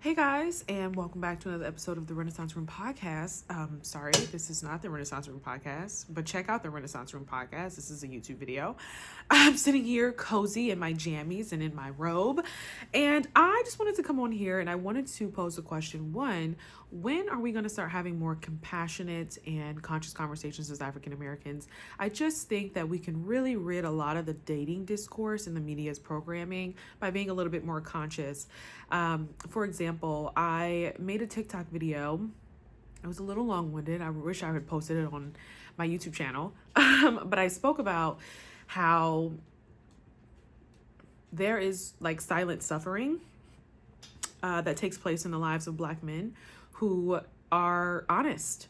Hey guys, and welcome back to another episode of the Renaissance Room Podcast. Sorry, this is not the Renaissance Room Podcast, but check out the Renaissance Room Podcast. This is a YouTube video. I'm sitting here cozy in my jammies and in my robe, and I just wanted to come on here and I wanted to pose a question. One, when are we going to start having more compassionate and conscious conversations as African Americans? I just think that we can really rid a lot of the dating discourse in the media's programming by being a little bit more conscious. For example, I made a TikTok video. It was a little long-winded. I wish I had posted it on my YouTube channel. But I spoke about how there is like silent suffering that takes place in the lives of Black men who are honest,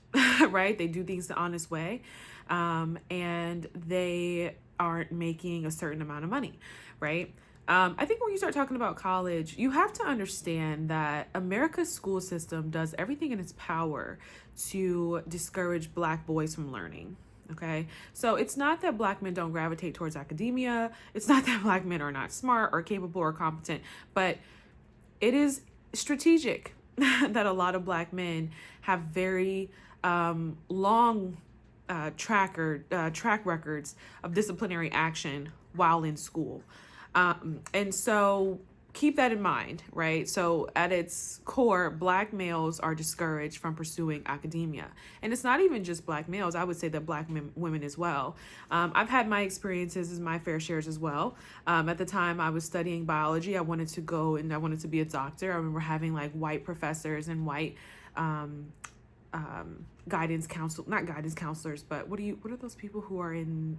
right? They do things the honest way, and they aren't making a certain amount of money, right? I think when you start talking about college, you have to understand that America's school system does everything in its power to discourage Black boys from learning. Okay, so it's not that Black men don't gravitate towards academia. It's not that Black men are not smart or capable or competent, but it is strategic that a lot of Black men have very long track records of disciplinary action while in school. And so keep that in mind, right? So at its core, Black males are discouraged from pursuing academia. And it's not even just Black males. I would say that Black women as well. I've had my experiences as my fair shares as well. At the time I was studying biology, I wanted to go and I wanted to be a doctor. I remember having like white professors and white not guidance counselors, but what are those people who are in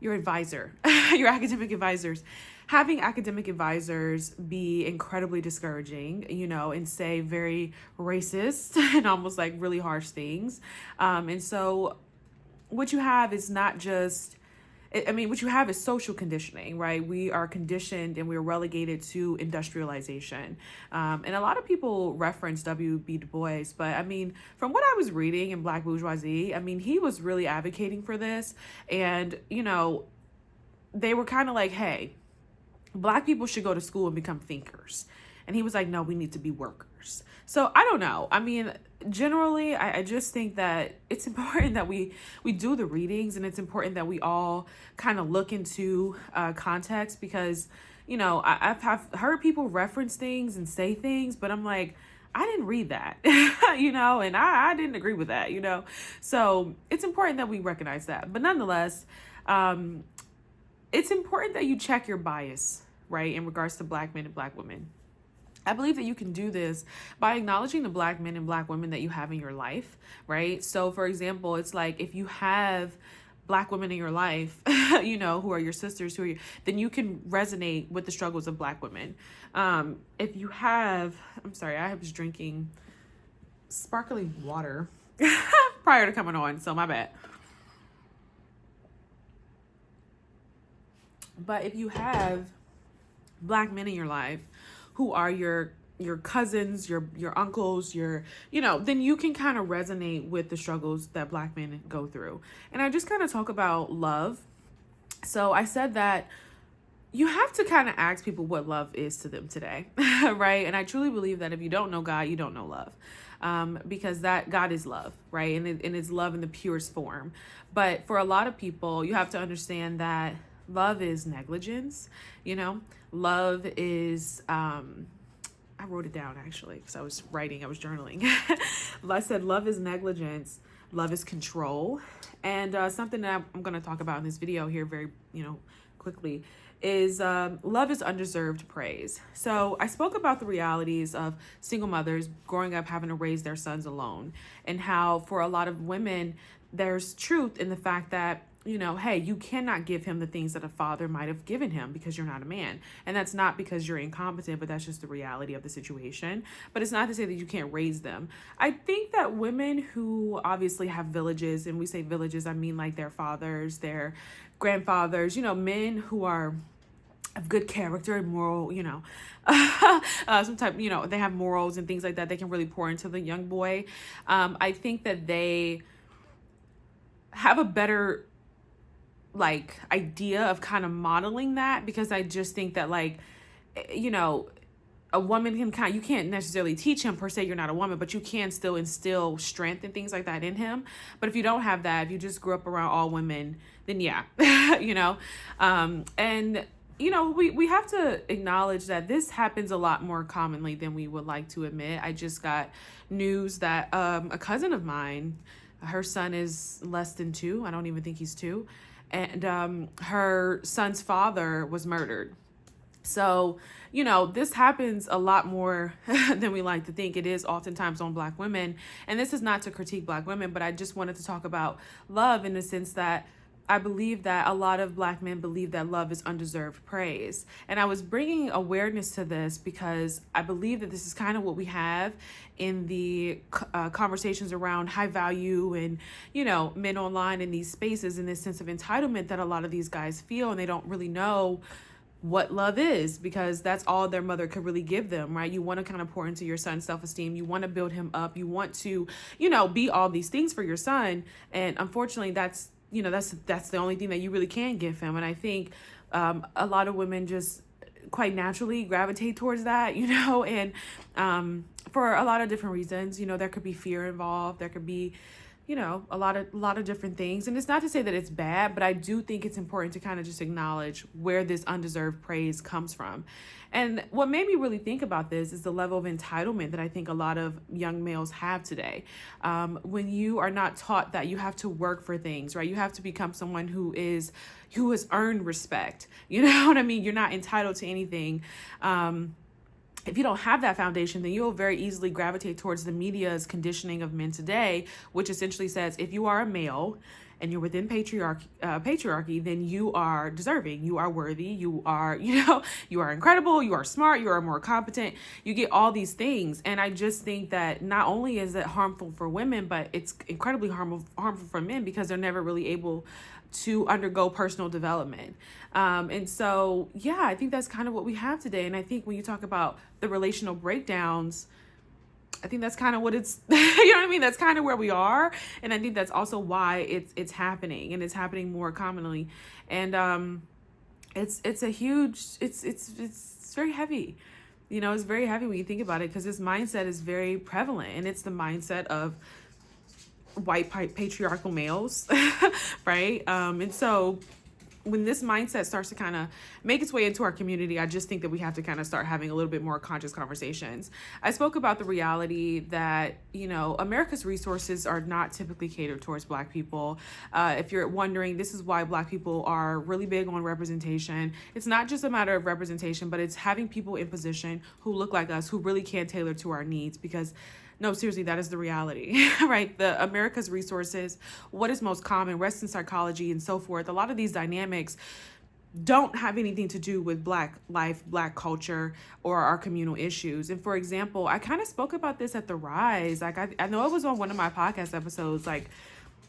your advisor, your academic advisors? Having academic advisors be incredibly discouraging, and say very racist and almost like really harsh things. And so what you have is not just, what you have is social conditioning, right? We are conditioned and we're relegated to industrialization. And a lot of people reference W.B. Du Bois, but from what I was reading in Black Bourgeoisie, he was really advocating for this. And, they were kind of like, hey, Black people should go to school and become thinkers. And he was like, no, we need to be workers. So I don't know. Generally, I just think that it's important that we do the readings, and it's important that we all kind of look into context, because, I've heard people reference things and say things, but I'm like, I didn't read that, and I didn't agree with that, So it's important that we recognize that. But nonetheless, it's important that you check your bias, right, in regards to Black men and Black women. I believe that you can do this by acknowledging the Black men and Black women that you have in your life, right? So, for example, it's like if you have Black women in your life, who are your sisters, then you can resonate with the struggles of Black women. If you have, I was drinking sparkling water prior to coming on, so my bad. But if you have Black men in your life who are your cousins, your uncles, then you can kind of resonate with the struggles that Black men go through. And I just kind of talk about love. So I said that you have to kind of ask people what love is to them today, right? And I truly believe that if you don't know God, you don't know love. Because that God is love, right? And it's love in the purest form. But for a lot of people, you have to understand that love is negligence, love is, I wrote it down actually, because I was journaling. I said, love is negligence, love is control. And something that I'm going to talk about in this video here very, quickly is love is undeserved praise. So I spoke about the realities of single mothers growing up having to raise their sons alone, and how for a lot of women, there's truth in the fact that hey, you cannot give him the things that a father might have given him because you're not a man. And that's not because you're incompetent, but that's just the reality of the situation. But it's not to say that you can't raise them. I think that women who obviously have villages, and we say villages, I mean like their fathers, their grandfathers, men who are of good character and moral, some type, they have morals and things like that. They can really pour into the young boy. I think that they have a better idea of kind of modeling that, because I just think that a woman you can't necessarily teach him per se, you're not a woman, but you can still instill strength and things like that in him. But if you don't have that, if you just grew up around all women, then yeah, you know, and you know, we have to acknowledge that this happens a lot more commonly than we would like to admit. I just got news that a cousin of mine, her son is less than 2. I don't even think he's 2. And her son's father was murdered. So, you know, this happens a lot more than we like to think. It is oftentimes on Black women. And this is not to critique Black women, but I just wanted to talk about love in the sense that I believe that a lot of Black men believe that love is undeserved praise. And I was bringing awareness to this because I believe that this is kind of what we have in the conversations around high value and, you know, men online in these spaces, in this sense of entitlement that a lot of these guys feel, and they don't really know what love is because that's all their mother could really give them, right? You want to kind of pour into your son's self-esteem. You want to build him up. You want to, you know, be all these things for your son. And unfortunately, that's the only thing that you really can give him. And I think a lot of women just quite naturally gravitate towards that, you know, and for a lot of different reasons. You know, there could be fear involved. There could be, you know, a lot of different things. And it's not to say that it's bad, but I do think it's important to kind of just acknowledge where this undeserved praise comes from. And what made me really think about this is the level of entitlement that I think a lot of young males have today. When you are not taught that you have to work for things, right? You have to become someone who has earned respect. You know what I mean? You're not entitled to anything. If you don't have that foundation, then you'll very easily gravitate towards the media's conditioning of men today, which essentially says if you are a male and you're within patriarchy, then you are deserving, you are worthy, you are, you know, you are incredible, you are smart, you are more competent, you get all these things. And I just think that not only is it harmful for women, but it's incredibly harmful for men because they're never really able to undergo personal development. And so, yeah, I think that's kind of what we have today. And I think when you talk about the relational breakdowns, I think that's kind of what it's, you know what I mean? That's kind of where we are. And I think that's also why it's happening, and it's happening more commonly. And it's a huge, it's very heavy. You know, it's very heavy when you think about it because this mindset is very prevalent, and it's the mindset of white patriarchal males, right? And so when this mindset starts to kind of make its way into our community, I just think that we have to kind of start having a little bit more conscious conversations. I spoke about the reality that, you know, America's resources are not typically catered towards Black people. If you're wondering, this is why Black people are really big on representation. It's not just a matter of representation, but it's having people in position who look like us, who really can tailor to our needs, because no, seriously, that is the reality, right? The America's resources, what is most common, Western psychology and so forth. A lot of these dynamics don't have anything to do with Black life, Black culture, or our communal issues. And for example, I kind of spoke about this at The Rise. Like I know it was on one of my podcast episodes, like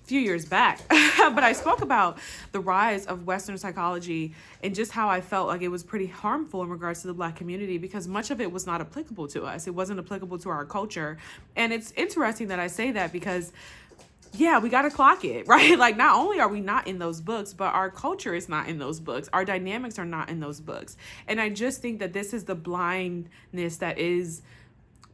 few years back, but I spoke about the rise of Western psychology and just how I felt like it was pretty harmful in regards to the Black community because much of it was not applicable to us. It wasn't applicable to our culture. And it's interesting that I say that because yeah, we got to clock it, right? Like not only are we not in those books, but our culture is not in those books. Our dynamics are not in those books. And I just think that this is the blindness that is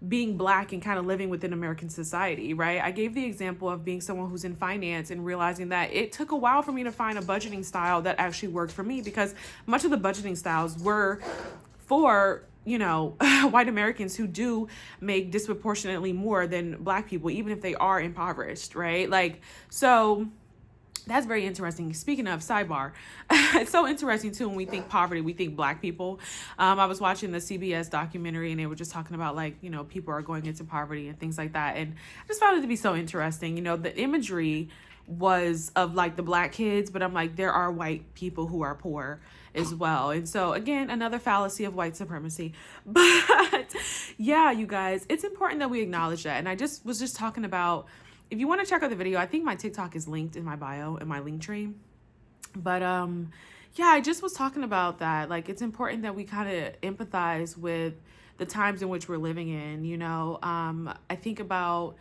being Black and kind of living within American society, right? I gave the example of being someone who's in finance and realizing that it took a while for me to find a budgeting style that actually worked for me because much of the budgeting styles were for, you know, white Americans who do make disproportionately more than Black people, even if they are impoverished, right? Like, so that's very interesting. Speaking of sidebar, it's so interesting too when we think poverty, we think Black people. I was watching the CBS documentary and they were just talking about like, you know, people are going into poverty and things like that. And I just found it to be so interesting. You know, the imagery was of like the Black kids, but I'm like, there are white people who are poor as well. And so again, another fallacy of white supremacy. But yeah, you guys, it's important that we acknowledge that. And I was just talking about, if you want to check out the video, I think my TikTok is linked in my bio, in my link tree. But yeah, I just was talking about that. Like, it's important that we kind of empathize with the times in which we're living in, you know. I think about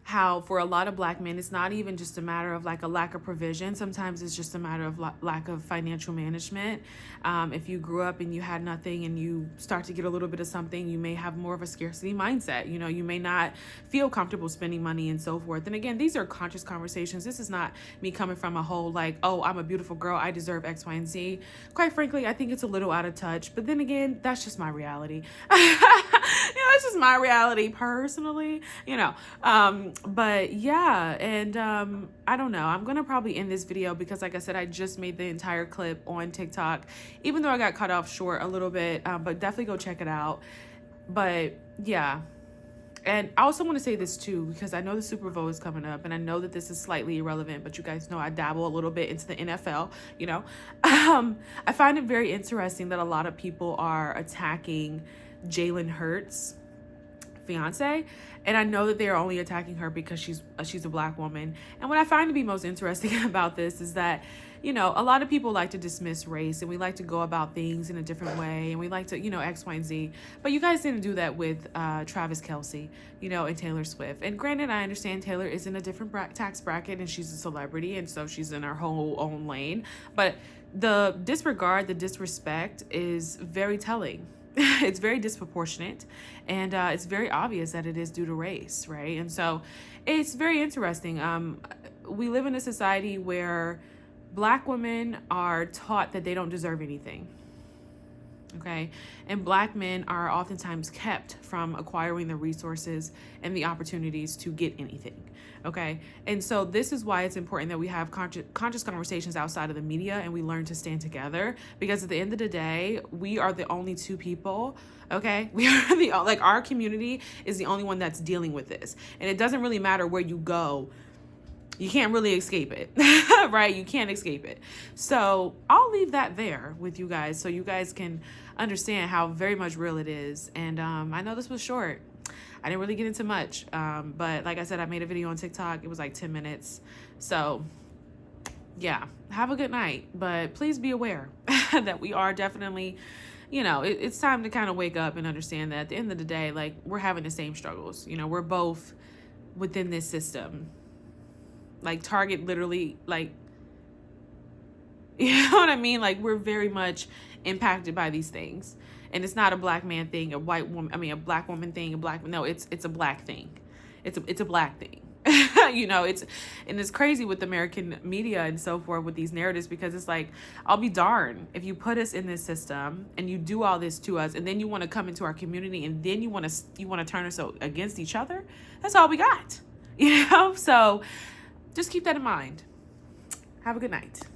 how for a lot of Black men, it's not even just a matter of like a lack of provision. Sometimes it's just a matter of lack of financial management. If you grew up and you had nothing and you start to get a little bit of something, you may have more of a scarcity mindset. You know, you may not feel comfortable spending money and so forth. And again, these are conscious conversations. This is not me coming from a whole like, oh, I'm a beautiful girl, I deserve X, Y, and Z. Quite frankly, I think it's a little out of touch. But then again, that's just my reality. It's just my reality personally, but yeah. And I don't know, I'm gonna probably end this video because like I said, I just made the entire clip on TikTok, even though I got cut off short a little bit, but definitely go check it out. But yeah. And I also want to say this too, because I know the Super Bowl is coming up and I know that this is slightly irrelevant, but you guys know I dabble a little bit into the NFL, I find it very interesting that a lot of people are attacking Jalen Hurts' fiance, and I know that they are only attacking her because she's a Black woman. And what I find to be most interesting about this is that a lot of people like to dismiss race, and we like to go about things in a different way, and we like to X, Y, and Z, but you guys didn't do that with Travis Kelce, and Taylor Swift. And granted, I understand Taylor is in a different tax bracket and she's a celebrity, and so she's in her whole own lane, but the disregard, the disrespect is very telling. It's very disproportionate, and it's very obvious that it is due to race, right? And so it's very interesting. We live in a society where Black women are taught that they don't deserve anything, okay? And Black men are oftentimes kept from acquiring the resources and the opportunities to get anything, okay? And so this is why it's important that we have conscious conversations outside of the media, and we learn to stand together, because at the end of the day, we are the only two people, okay? We are our community is the only one that's dealing with this. And it doesn't really matter where you go. You can't really escape it, right? You can't escape it. So I'll leave that there with you guys so you guys can understand how very much real it is. And I know this was short. I didn't really get into much. But like I said, I made a video on TikTok. It was like 10 minutes. So yeah, have a good night. But please be aware that we are definitely, it's time to kind of wake up and understand that at the end of the day, like, we're having the same struggles. We're both within this system. Like Target literally, like, you know what I mean? Like, we're very much impacted by these things. And it's not a Black man thing, a Black woman thing, no, it's a Black thing. It's a Black thing. It's crazy with American media and so forth with these narratives, because it's like, I'll be darned if you put us in this system and you do all this to us, and then you want to come into our community, and then you want to turn us against each other. That's all we got, So just keep that in mind. Have a good night.